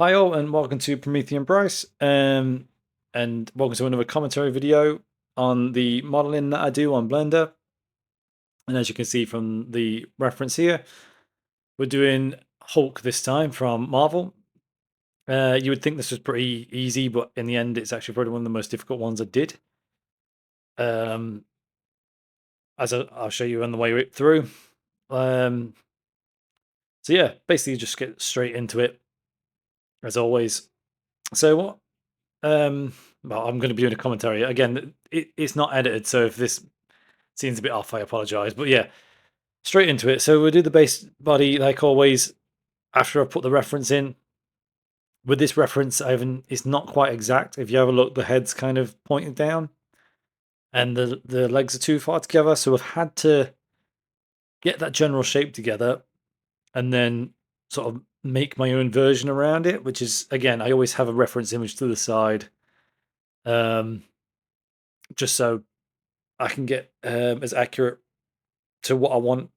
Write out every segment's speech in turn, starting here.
Hi all, and welcome to Promethean Bryce, and welcome to another commentary video on the modeling that I do on Blender. And as you can see from the reference here, we're doing Hulk this time from Marvel. You would think this was pretty easy, but in the end, it's actually probably one of the most difficult ones I did. Um, I'll show you on the way through. So yeah, basically just get straight into it, as always. So what well, I'm going to be doing a commentary again. It's not edited, so if this seems a bit off, I apologize. But yeah, straight into it. So we'll do the base body like always. After I put the reference in, with this reference, it's not quite exact. If you have a look, the head's kind of pointed down, and the legs are too far together. So I've had to get that general shape together, and then sort of make my own version around it. Which is, again, I always have a reference image to the side, um, just so I can get as accurate to what I want.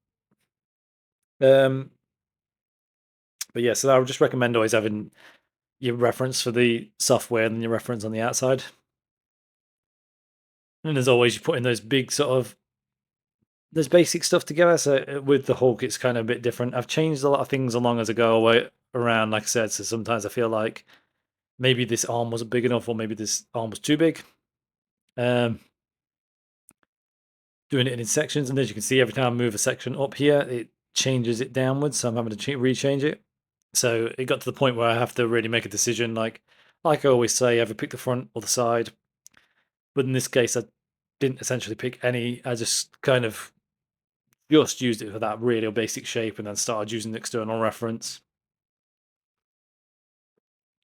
But yeah, so I would just recommend always having your reference for the software and then your reference on the outside. And as always, you put in those big sort of there's basic stuff together. So with the Hulk, it's kind of a bit different. I've changed a lot of things along as I go away around, like I said. So sometimes I feel like maybe this arm wasn't big enough, or maybe this arm was too big. Um, Doing it in sections, and as you can see, every time I move a section up here, it changes it downwards. So I'm having to rechange it. So it got to the point where I have to really make a decision. Like I always say, either pick the front or the side. But in this case, I didn't essentially pick any. I just kind of just used it for that really basic shape, and then started using the external reference.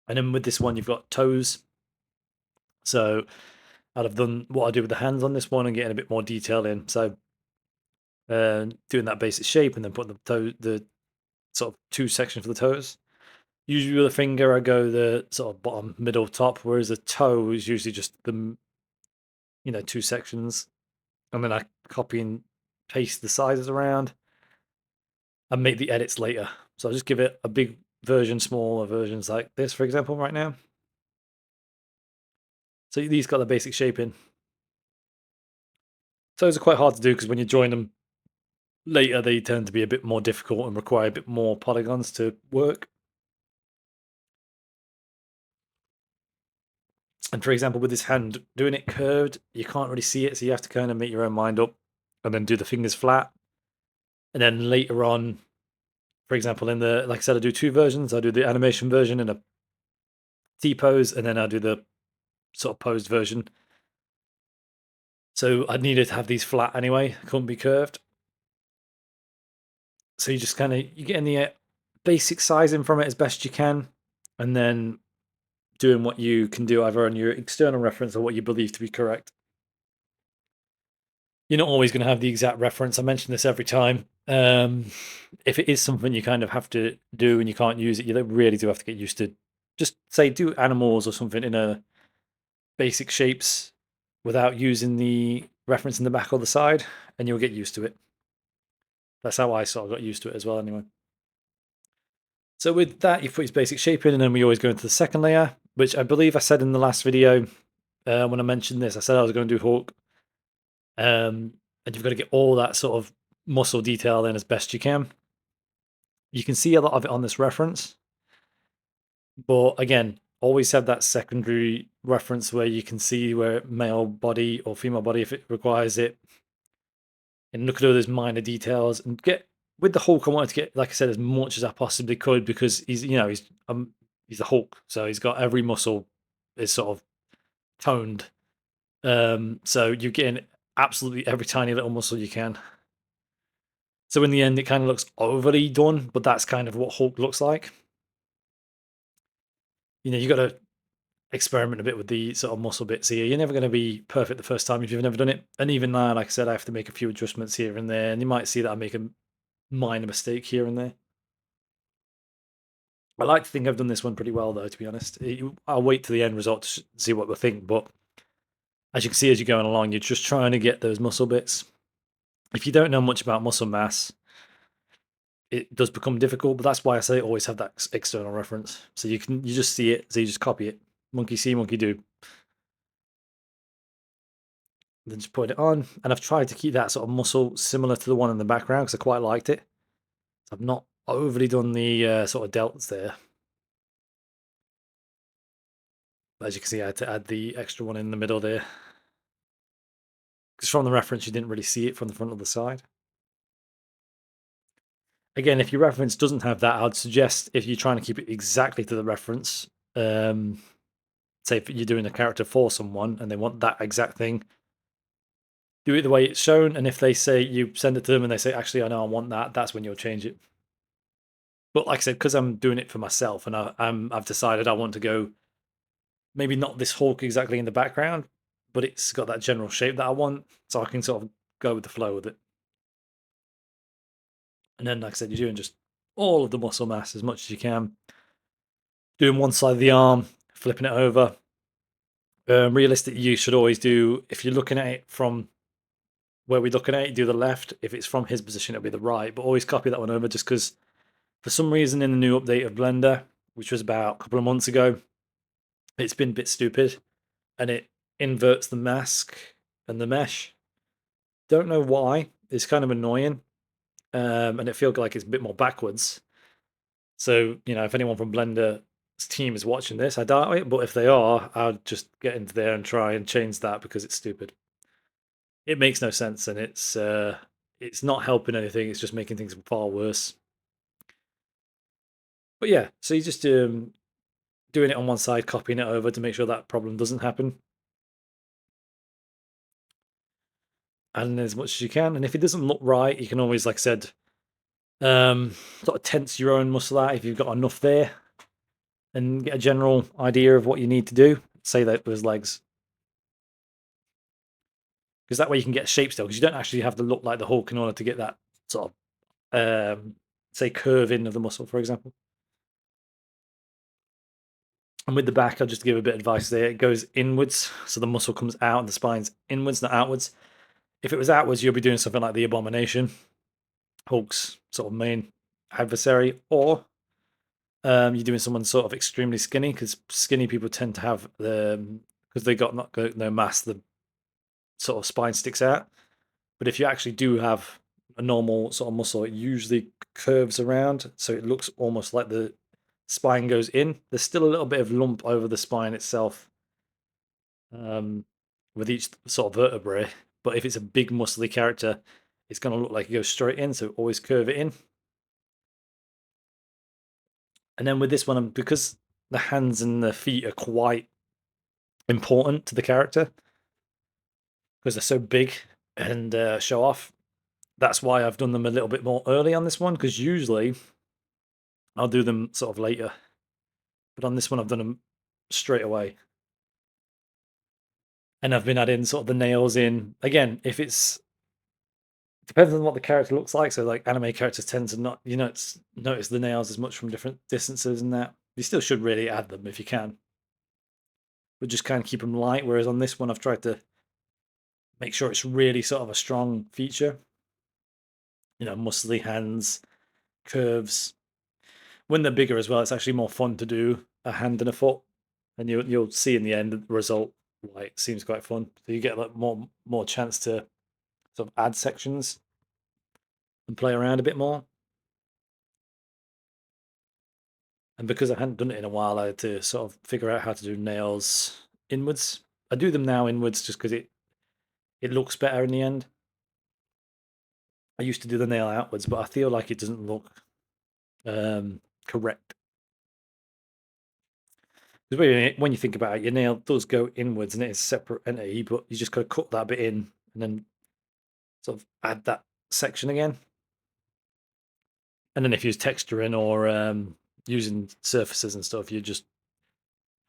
And then with this one, you've got toes. So I'd have done what I did with the hands on this one and getting a bit more detail in. So doing that basic shape and then putting the sort of two sections for the toes. Usually with a finger, I go the sort of bottom, middle, top, whereas a toe is usually just the two sections, and then I copy and paste the sizes around and make the edits later. So I'll just give it a big version, smaller versions like this, for example, right now. So these got the basic shaping. Those are quite hard to do because when you join them later, they tend to be a bit more difficult and require a bit more polygons to work. And for example, with this hand, doing it curved, you can't really see it, so you have to kind of make your own mind up and then do the fingers flat. And then later on, for example, like I said, I do two versions. I do the animation version in a T pose, and then I do the sort of posed version. So I needed to have these flat anyway, couldn't be curved. So you just kind of you get in the basic sizing from it as best you can, and then doing what you can do either on your external reference or what you believe to be correct. You're not always going to have the exact reference. I mention this every time. If it is something you kind of have to do and you can't use it, you really do have to get used to. Just say do animals or something in a basic shapes without using the reference in the back or the side, and you'll get used to it. That's how I sort of got used to it as well, anyway. So with that, you put his basic shape in, and then we always go into the second layer, which I believe I said in the last video when I mentioned this. I said I was going to do Hulk, and you've got to get all that sort of muscle detail in as best you can. You can see a lot of it on this reference, but again, always have that secondary reference where you can see where male body or female body, if it requires it, and look at all those minor details and get with the Hulk. I wanted to get, like I said, as much as I possibly could because he's the Hulk, so he's got every muscle is sort of toned. So you're getting absolutely every tiny little muscle you can. So in the end, it kind of looks overly done, but that's kind of what Hulk looks like. You got to experiment a bit with the sort of muscle bits here. You're never going to be perfect the first time if you've never done it. And even now, like I said, I have to make a few adjustments here and there. And you might see that I make a minor mistake here and there. I like to think I've done this one pretty well, though, to be honest. I'll wait to the end result to see what we think. But as you can see, as you're going along, you're just trying to get those muscle bits. If you don't know much about muscle mass, it does become difficult. But that's why I say always have that external reference, so you just see it, so you just copy it. Monkey see, monkey do. Then just put it on, and I've tried to keep that sort of muscle similar to the one in the background because I quite liked it. So I've not overly done the sort of delts there. But as you can see, I had to add the extra one in the middle there. Because from the reference, you didn't really see it from the front or the side. Again, if your reference doesn't have that, I'd suggest if you're trying to keep it exactly to the reference, say if you're doing a character for someone and they want that exact thing, do it the way it's shown. And if they say you send it to them and they say, actually, I know I want that, that's when you'll change it. But like I said, because I'm doing it for myself and I've decided I want to go maybe not this Hulk exactly in the background, but it's got that general shape that I want, so I can sort of go with the flow with it. And then, like I said, you're doing just all of the muscle mass as much as you can. Doing one side of the arm, flipping it over. Realistically, you should always do, if you're looking at it from where we're looking at it, do the left. If it's from his position, it'll be the right. But always copy that one over, just because for some reason in the new update of Blender, which was about a couple of months ago, it's been a bit stupid and it inverts the mask and the mesh. Don't know why. It's kind of annoying. And it feels like it's a bit more backwards. So, if anyone from Blender's team is watching this, I doubt it, but if they are, I'll just get into there and try and change that because it's stupid. It makes no sense, and it's not helping anything. It's just making things far worse. But yeah, so you just doing it on one side, copying it over to make sure that problem doesn't happen. Adding as much as you can, and if it doesn't look right, you can always, like I said, sort of tense your own muscle out if you've got enough there, and get a general idea of what you need to do. Say that with his legs, because that way you can get shape still. Because you don't actually have to look like the Hulk in order to get that sort of, say, curve in of the muscle, for example. And with the back, I'll just give a bit of advice there. It goes inwards, so the muscle comes out, and the spine's inwards, not outwards. If it was outwards, you'll be doing something like the Abomination, Hulk's sort of main adversary, or you're doing someone sort of extremely skinny, because skinny people tend to have because they got no mass, the sort of spine sticks out. But if you actually do have a normal sort of muscle, it usually curves around, so it looks almost like the spine goes in. There's still a little bit of lump over the spine itself, with each sort of vertebrae. But if it's a big muscly character, it's going to look like it goes straight in, so always curve it in. And then with this one, because the hands and the feet are quite important to the character, because they're so big and show off, that's why I've done them a little bit more early on this one, because usually I'll do them sort of later. But on this one, I've done them straight away. And I've been adding sort of the nails in. Again, if it's depends on what the character looks like. So like anime characters tend to not, notice the nails as much from different distances and that. You still should really add them if you can. But just kind of keep them light. Whereas on this one, I've tried to make sure it's really sort of a strong feature. Muscly hands, curves. When they're bigger as well, it's actually more fun to do a hand and a foot. And you'll see in the end the result why it seems quite fun. So you get like more chance to sort of add sections and play around a bit more. And because I hadn't done it in a while, I had to sort of figure out how to do nails inwards. I do them now inwards just because it looks better in the end. I used to do the nail outwards, but I feel like it doesn't look correct. Because when you think about it, your nail does go inwards and it is a separate entity, but you just got to cut that bit in and then sort of add that section again. And then if you use texturing or using surfaces and stuff, you just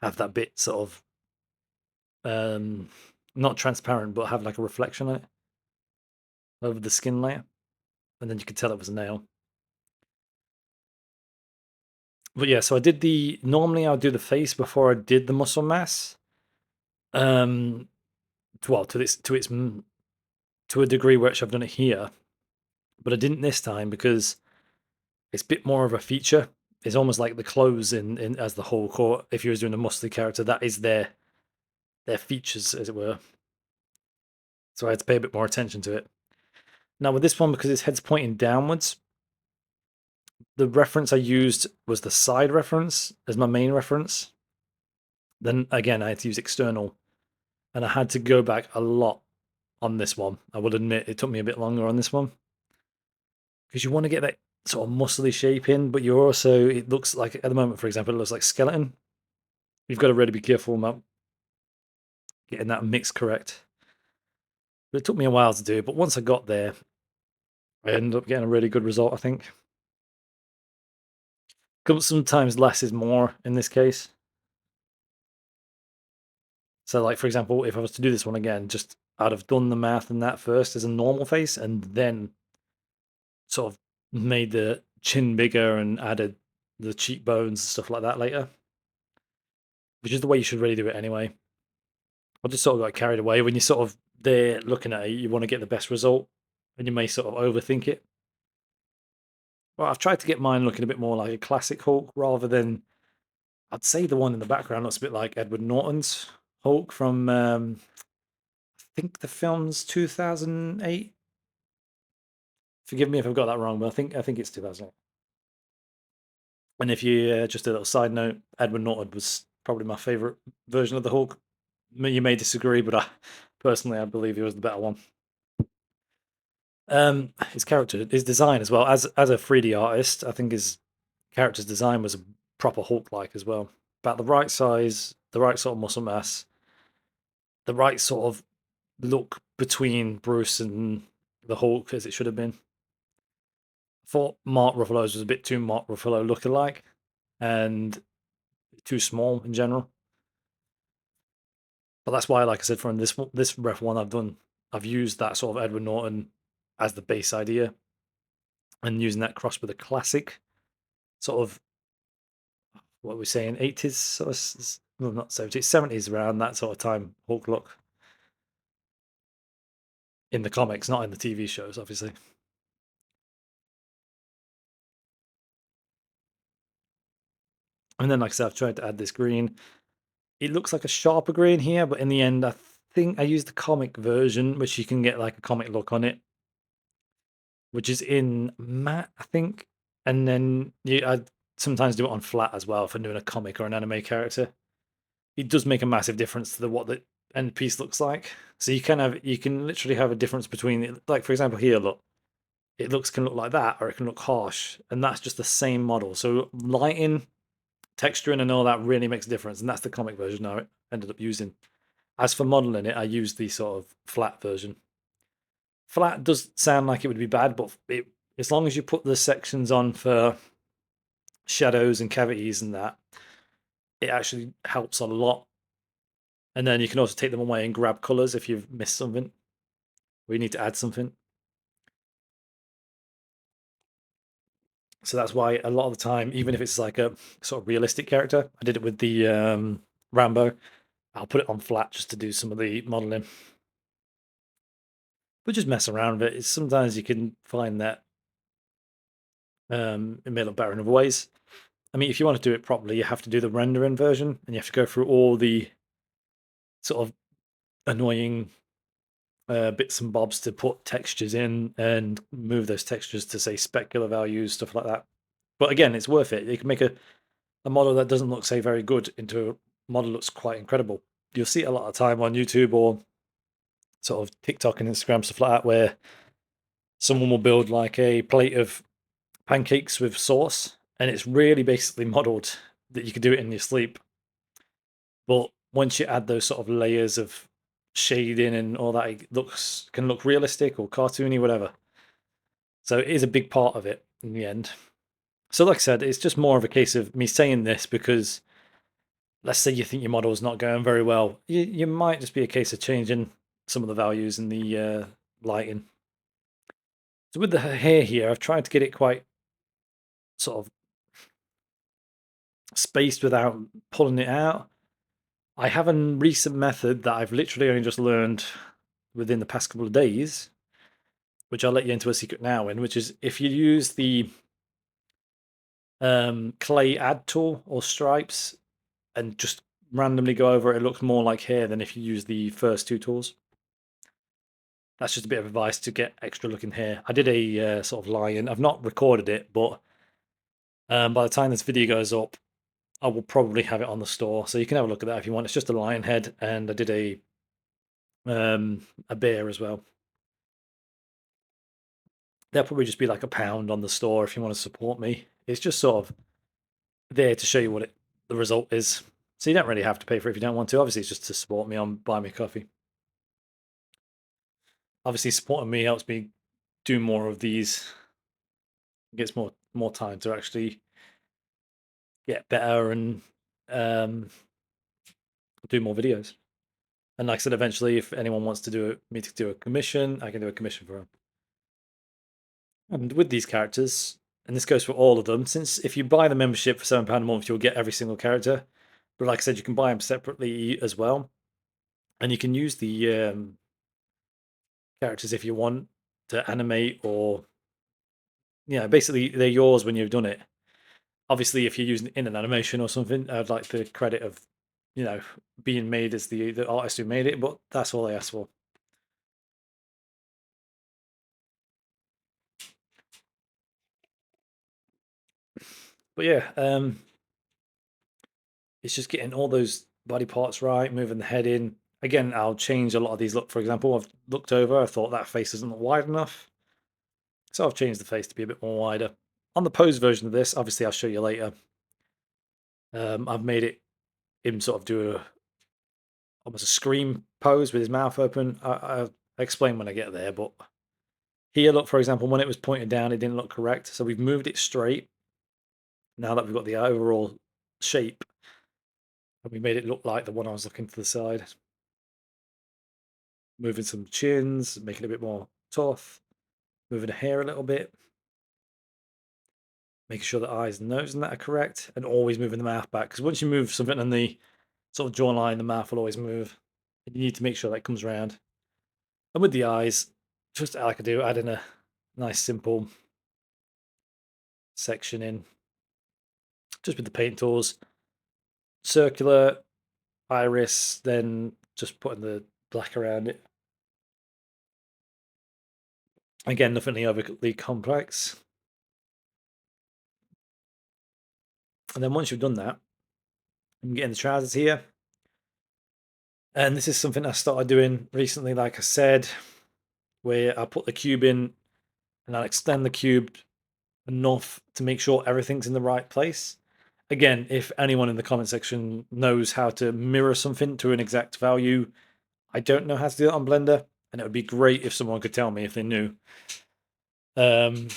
have that bit sort of not transparent, but have like a reflection on it over the skin layer. And then you can tell it was a nail. But yeah, so I did normally I would do the face before I did the muscle mass. Well, to a degree which I've done it here, but I didn't this time because it's a bit more of a feature. It's almost like the clothes in as the Hulk, or if you was doing a muscly character, that is their features, as it were. So I had to pay a bit more attention to it. Now with this one, because his head's pointing downwards, the reference I used was the side reference as my main reference. Then again, I had to use external, and I had to go back a lot on this one. I will admit it took me a bit longer on this one because you want to get that sort of muscly shape in, but you're also, it looks like at the moment, for example, it looks like skeleton. You've got to really be careful about getting that mix correct. But it took me a while to do, but once I got there, I ended up getting a really good result, I think. Sometimes less is more in this case. So, like, for example, if I was to do this one again, just I'd have done the math in that first as a normal face and then sort of made the chin bigger and added the cheekbones and stuff like that later, which is the way you should really do it anyway. I just sort of got carried away when you're sort of there looking at it. You want to get the best result, and you may sort of overthink it. Well, I've tried to get mine looking a bit more like a classic Hulk rather than, I'd say the one in the background looks a bit like Edward Norton's Hulk from I think the film's 2008. Forgive me if I've got that wrong, but I think it's 2008. And if you just a little side note, Edward Norton was probably my favorite version of the Hulk. You may disagree, but personally I believe he was the better one. His character, his design as well as a 3D artist, I think his character's design was a proper Hulk-like as well. About the right size, the right sort of muscle mass, the right sort of look between Bruce and the Hulk as it should have been. I thought Mark Ruffalo's was a bit too Mark Ruffalo look-alike and too small in general. But that's why, like I said, from this ref one I've done, I've used that sort of Edward Norton as the base idea, and using that cross with a classic sort of, what we're saying, 80s, sort of, well, not 70s, 70s, around that sort of time Hulk look in the comics, not in the TV shows, obviously. And then, like I said, I've tried to add this green. It looks like a sharper green here, but in the end, I think I used the comic version, which you can get like a comic look on it, which is in matte, I think. And then I sometimes do it on flat as well for doing a comic or an anime character. It does make a massive difference to what the end piece looks like. So you can literally have a difference between, like for example here, look, it can look like that, or it can look harsh, and that's just the same model. So lighting, texturing, and all that really makes a difference, and that's the comic version I ended up using. As for modeling it, I used the sort of flat version. Flat does sound like it would be bad, but as long as you put the sections on for shadows and cavities and that, it actually helps a lot. And then you can also take them away and grab colors if you've missed something, or you need to add something. So that's why a lot of the time, even if it's like a sort of realistic character, I did it with the Rambo, I'll put it on flat just to do some of the modeling. But just mess around with it. Sometimes you can find that it may look better in other ways. I mean, if you want to do it properly, you have to do the rendering version, and you have to go through all the sort of annoying bits and bobs to put textures in and move those textures to, say, specular values, stuff like that. But again, it's worth it. You can make a model that doesn't look, say, very good into a model that looks quite incredible. You'll see it a lot of time on YouTube or sort of TikTok and Instagram, stuff like that, where someone will build like a plate of pancakes with sauce, and it's really basically modeled that you could do it in your sleep. But once you add those sort of layers of shading and all that, it can look realistic or cartoony, whatever. So it is a big part of it in the end. So like I said, it's just more of a case of me saying this because let's say you think your model is not going very well. You might just be a case of changing some of the values in the lighting. So with the hair here, I've tried to get it quite sort of spaced without pulling it out. I have a recent method that I've literally only just learned within the past couple of days, which I'll let you into a secret now in, which is if you use the clay add tool or stripes and just randomly go over it. It looks more like hair than if you use the first two tools. That's just a bit of advice to get extra looking hair. I did a sort of lion. I've not recorded it, but by the time this video goes up, I will probably have it on the store, so you can have a look at that if you want. It's just a lion head, and I did a bear as well. There'll probably just be like £1 on the store if you want to support me. It's just sort of there to show you what the result is. So you don't really have to pay for it if you don't want to. Obviously, it's just to support me on Buy Me a Coffee. Obviously, supporting me helps me do more of these. It gets more time to actually get better and do more videos. And like I said, eventually, if anyone wants to me to do a commission, I can do a commission for them. And with these characters, and this goes for all of them, since if you buy the membership for £7 a month, you'll get every single character. But like I said, you can buy them separately as well. And you can use the characters if you want to animate or, basically they're yours when you've done it. Obviously, if you're using it in an animation or something, I'd like the credit of, being made as the artist who made it, but that's all I ask for. But yeah, it's just getting all those body parts right, moving the head in. Again, I'll change a lot of these. Look, for example, I've looked over, I thought that face isn't wide enough. So I've changed the face to be a bit more wider. On the pose version of this, obviously I'll show you later. I've made him sort of do almost a scream pose with his mouth open. I'll explain when I get there, but here, look, for example, when it was pointed down, it didn't look correct. So we've moved it straight. Now that we've got the overall shape, and we made it look like the one I was looking to the side. Moving some chins, making it a bit more tough. Moving the hair a little bit. Making sure the eyes and nose and that are correct. And always moving the mouth back. Because once you move something in the sort of jawline, the mouth will always move. And you need to make sure that comes around. And with the eyes, just like I do, add in a nice simple section in. Just with the paint tools. Circular, iris, then just putting the black around it. Again, nothing overly complex. And then once you've done that, I'm getting the trousers here. And this is something I started doing recently, like I said, where I put the cube in and I'll extend the cube enough to make sure everything's in the right place. Again, if anyone in the comment section knows how to mirror something to an exact value, I don't know how to do it on Blender, and it would be great if someone could tell me if they knew. But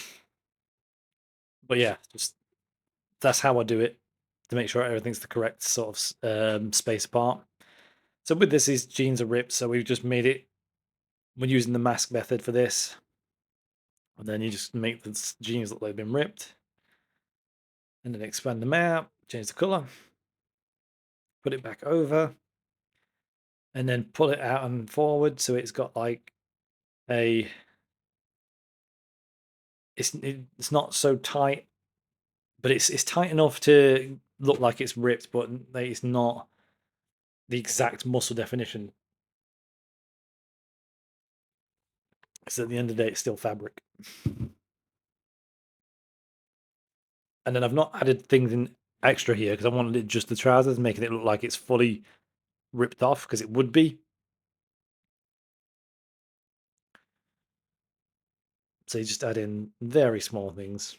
yeah, just that's how I do it to make sure everything's the correct sort of space apart. So with this, these jeans are ripped, so we've just made it. We're using the mask method for this, and then you just make the jeans look like they've been ripped, and then expand them out, change the color, put it back over, and then pull it out and forward so it's got like a. It's not so tight, but it's tight enough to look like it's ripped, but it's not the exact muscle definition. Because at the end of the day, it's still fabric. And then I've not added things in extra here because I wanted it just the trousers, making it look like it's fully ripped off, because it would be. So you just add in very small things.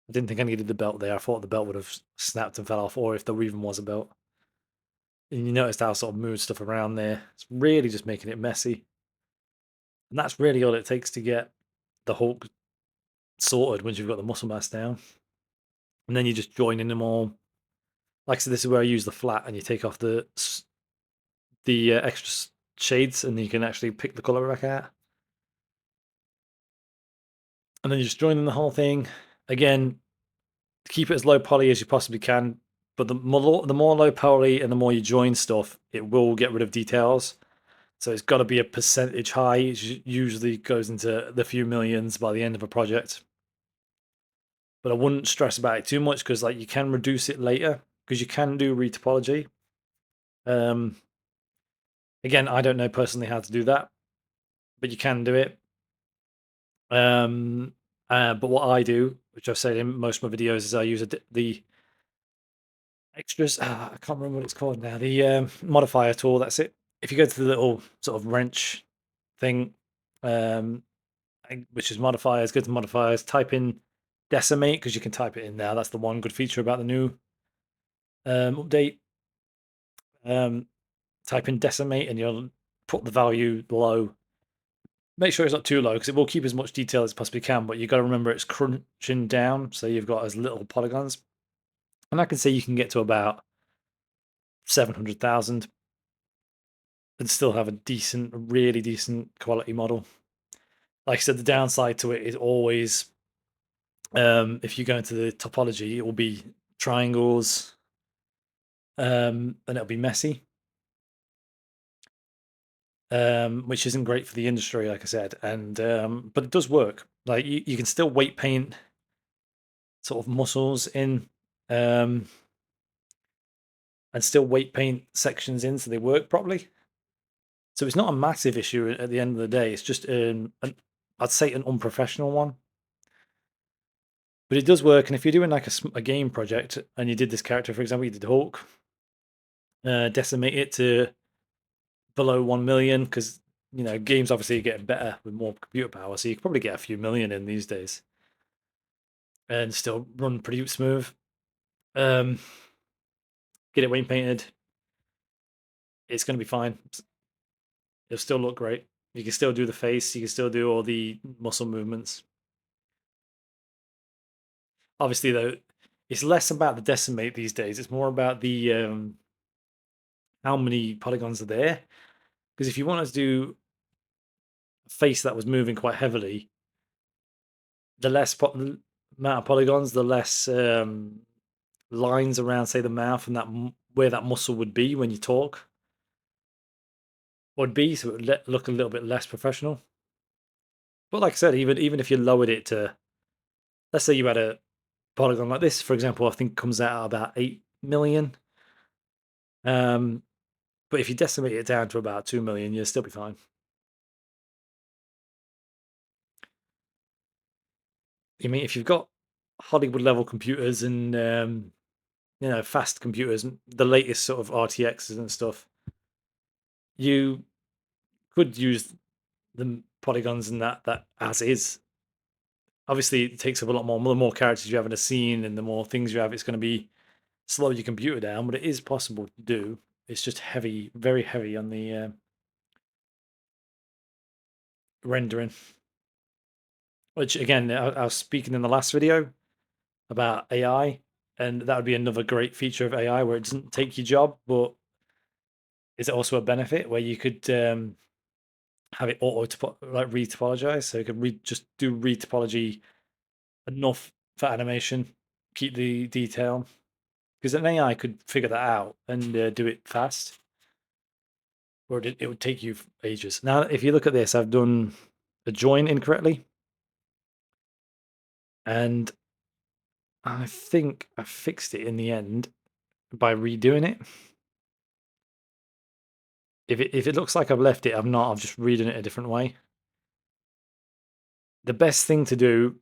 I didn't think I needed the belt there. I thought the belt would have snapped and fell off, or if there even was a belt. And you noticed how I sort of moved stuff around there. It's really just making it messy. And that's really all it takes to get the Hulk sorted once you've got the muscle mass down. And then you just join in them all. Like I said, this is where I use the flat, and you take off the extra shades, and you can actually pick the color back out. And then you just join in the whole thing. Again, keep it as low poly as you possibly can. But the more low poly and the more you join stuff, it will get rid of details. So it's got to be a percentage high. It usually goes into the few millions by the end of a project. but I wouldn't stress about it too much because like you can reduce it later because you can do retopology. Again, I don't know personally how to do that, but you can do it. But what I do, which I've said in most of my videos, is I use the extras. I can't remember what it's called now. The modifier tool. That's it. If you go to the little sort of wrench thing, which is modifiers, go to modifiers, type in decimate because you can type it in now. That's the one good feature about the new update. Type in decimate and you'll put the value low. Make sure it's not too low because it will keep as much detail as it possibly can, but you've got to remember it's crunching down, so you've got as little polygons. And I can say you can get to about 700,000 and still have a decent, really decent quality model. Like I said, the downside to it is always if you go into the topology, it will be triangles and it'll be messy. Which isn't great for the industry, like I said, and but it does work. Like you can still weight paint sort of muscles in, and still weight paint sections in so they work properly. So it's not a massive issue at the end of the day. It's just I'd say an unprofessional one, but it does work. And if you're doing like a game project and you did this character, for example, you did Hulk, decimate it to below 1 million because games obviously are getting better with more computer power, so you can probably get a few million in these days and still run pretty smooth. Get it weight painted, it's going to be fine. It'll still look great. You can still do the face, you can still do all the muscle movements. Obviously though, it's less about the decimate these days, it's more about the how many polygons are there, because if you wanted to do a face that was moving quite heavily, the less amount of polygons, the less lines around, say, the mouth and that where that muscle would be when you talk would be, so it would look a little bit less professional. But like I said, even if you lowered it to, let's say you had a polygon like this, for example, I think comes out at about 8 million. But if you decimate it down to about 2 million, you'll still be fine. I mean, if you've got Hollywood level computers and fast computers, the latest sort of RTXs and stuff, you could use the polygons and that as is. Obviously, it takes up a lot more. The more characters you have in a scene and the more things you have, it's going to be slow your computer down, but it is possible to do. It's just heavy, very heavy on the rendering. Which again, I was speaking in the last video about AI, and that would be another great feature of AI where it doesn't take your job, but is also a benefit where you could have it auto like retopologize, so you could just do retopology enough for animation, keep the detail, because an AI could figure that out and do it fast, or it would take you ages. Now, if you look at this, I've done a join incorrectly, and I think I fixed it in the end by redoing it. If it looks like I've left it, I've not. I've just redone it a different way. The best thing to do,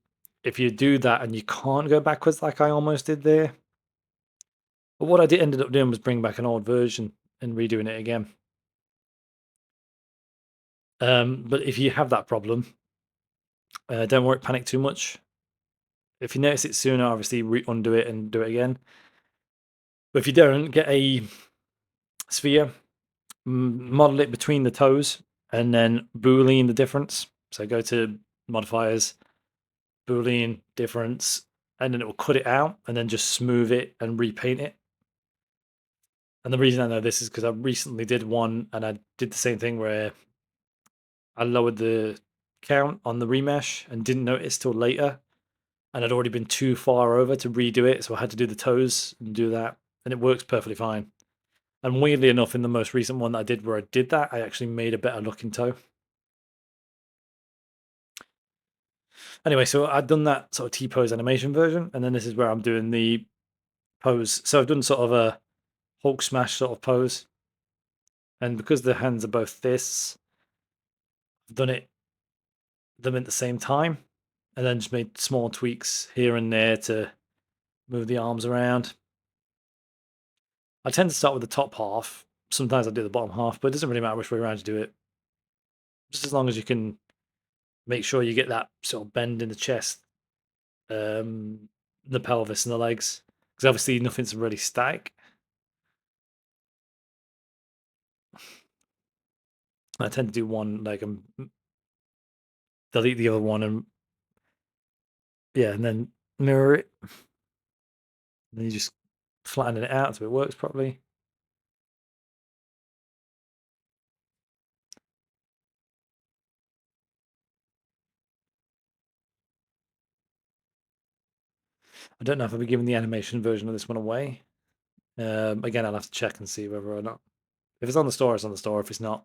if you do that and you can't go backwards like I almost did there, but what I ended up doing was bring back an old version and redoing it again. But if you have that problem, don't worry, panic too much. If you notice it sooner, obviously undo it and do it again. But if you don't, get a sphere, model it between the toes, and then Boolean the difference. So go to modifiers, Boolean difference, and then it will cut it out and then just smooth it and repaint it. And the reason I know this is because I recently did one and I did the same thing where I lowered the count on the remesh and didn't notice till later. And I'd already been too far over to redo it. So I had to do the toes and do that. And it works perfectly fine. And weirdly enough, in the most recent one that I did where I did that, I actually made a better looking toe. Anyway, so I've done that sort of T-pose animation version, and then this is where I'm doing the pose. So I've done sort of a Hulk smash sort of pose, and because the hands are both this, I've done them at the same time, and then just made small tweaks here and there to move the arms around. I tend to start with the top half. Sometimes I do the bottom half, but it doesn't really matter which way around you do it. Just as long as you can make sure you get that sort of bend in the chest, the pelvis and the legs, because obviously nothing's really static. I tend to do one leg and delete the other one, and yeah, and then mirror it. And then you just flatten it out so it works properly. I don't know if I'll be giving the animation version of this one away. Again, I'll have to check and see whether or not. If it's on the store, it's on the store. If it's not,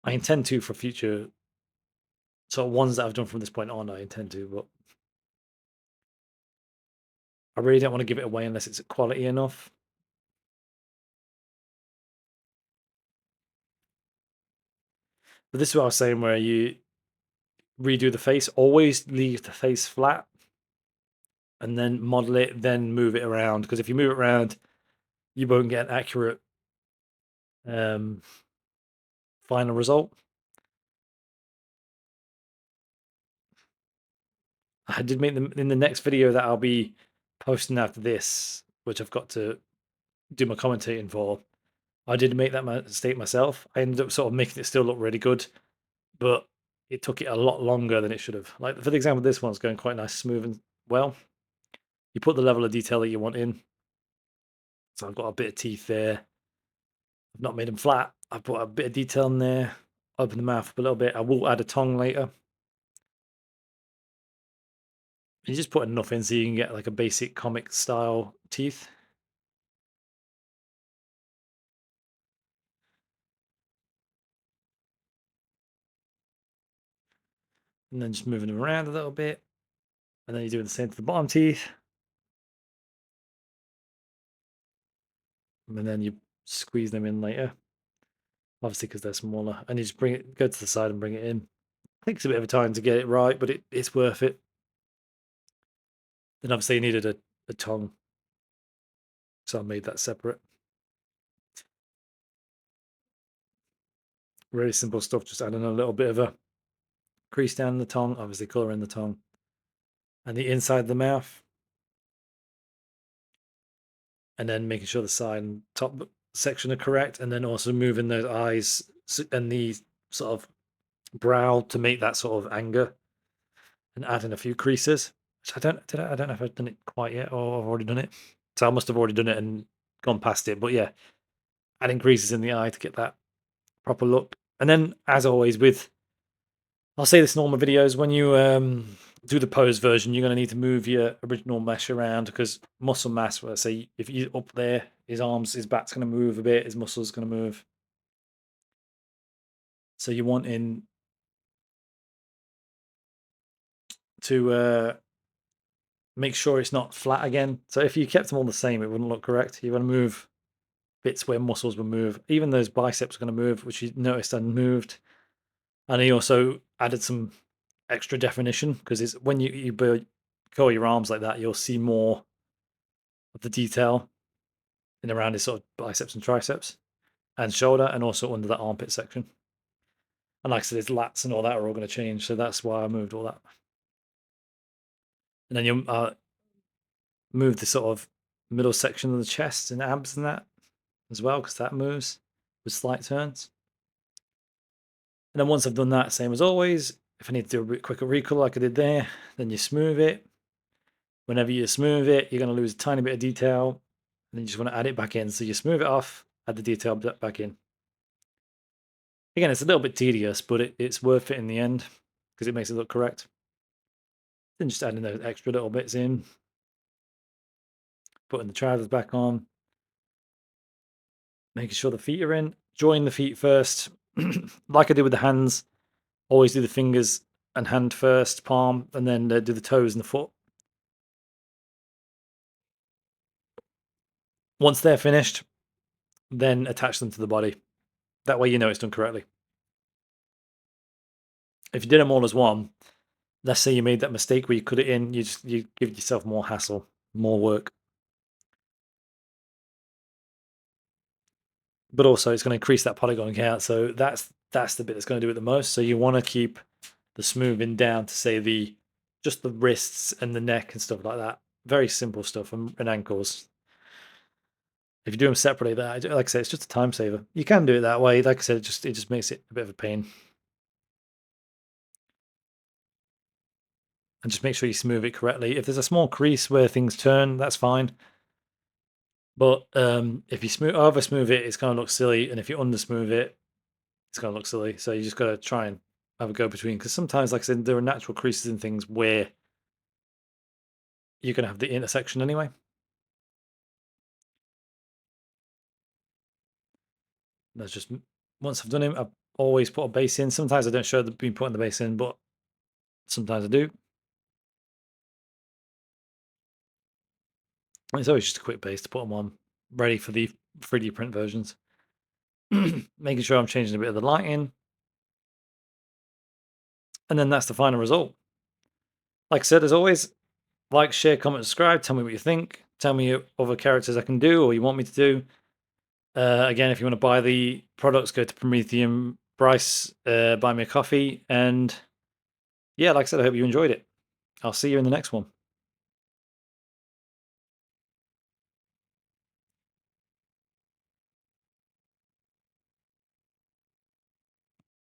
I intend to for future sort of ones that I've done from this point on. I intend to, but I really don't want to give it away unless it's quality enough. But this is what I was saying, where you redo the face, always leave the face flat, and then model it, then move it around. Because if you move it around, you won't get an accurate final result. I did make them in the next video that I'll be posting after this, which I've got to do my commentating for. I did make that mistake myself. I ended up sort of making it still look really good, but it took it a lot longer than it should have. Like for the example, this one's going quite nice, smooth and well. You put the level of detail that you want in. So I've got a bit of teeth there. I've not made them flat. I've put a bit of detail in there. Open the mouth up a little bit. I will add a tongue later. You just put enough in so you can get like a basic comic style teeth. And then just moving them around a little bit. And then you're doing the same to the bottom teeth. And then you squeeze them in later. Obviously, because they're smaller. And you just go to the side and bring it in. It takes a bit of time to get it right, but it's worth it. Then obviously you needed a tongue. So I made that separate. Really simple stuff, just adding a little bit of a crease down the tongue, obviously colour in the tongue. And the inside of the mouth. And then making sure the side and top section are correct. And then also moving those eyes and the sort of brow to make that sort of anger. And adding a few creases. Which I don't know if I've done it quite yet or I've already done it. So I must have already done it and gone past it. But yeah, adding creases in the eye to get that proper look. And then, as always, I'll say this in all my videos, when you do the pose version, you're going to need to move your original mesh around because muscle mass, let's say if you're up there, his arms, his back's going to move a bit, his muscles going to move. So you want to make sure it's not flat again. So if you kept them all the same, it wouldn't look correct. You want to move bits where muscles will move. Even those biceps are going to move, which you noticed I moved. And he also added some extra definition because it's when you curl your arms like that, you'll see more of the detail in around his sort of biceps and triceps and shoulder, and also under that armpit section. And like I said, his lats and all that are all going to change, so that's why I moved all that. And then you move the sort of middle section of the chest and abs and that as well, because that moves with slight turns. And then once I've done that, same as always, if I need to do a bit quicker recall like I did there, then you smooth it. Whenever you smooth it, you're going to lose a tiny bit of detail, and then you just want to add it back in. So you smooth it off, add the detail back in. Again, it's a little bit tedious, but it's worth it in the end because it makes it look correct. Then just adding those extra little bits in, putting the trousers back on, making sure the feet are in. Join the feet first, like I did with the hands. Always do the fingers and hand first, palm, and then do the toes and the foot. Once they're finished, then attach them to the body. That way you know it's done correctly. If you did them all as one, let's say you made that mistake where you cut it in, you give yourself more hassle, more work. But also it's going to increase that polygon count, so that's the bit that's going to do it the most. So you want to keep the smoothing down to say just the wrists and the neck and stuff like that. Very simple stuff, and ankles. If you do them separately, that, like I said, it's just a time saver. You can do it that way. Like I said, it just makes it a bit of a pain. And just make sure you smooth it correctly. If there's a small crease where things turn, that's fine. But if you over smooth it, it's going to look silly, and if you under smooth it, it's going to look silly. So you just got to try and have a go between, because sometimes, like I said, there are natural creases in things where you're going to have the intersection anyway. That's just, once I've done it, I've always put a base in. Sometimes I don't show the been putting the base in, but sometimes I do. And it's always just a quick base to put them on, ready for the 3D print versions. Making sure I'm changing a bit of the lighting. And then that's the final result. Like I said, as always, like, share, comment, subscribe. Tell me what you think. Tell me other characters I can do or you want me to do. Again, if you want to buy the products, go to Prometheum Bryce, buy me a coffee. And yeah, like I said, I hope you enjoyed it. I'll see you in the next one.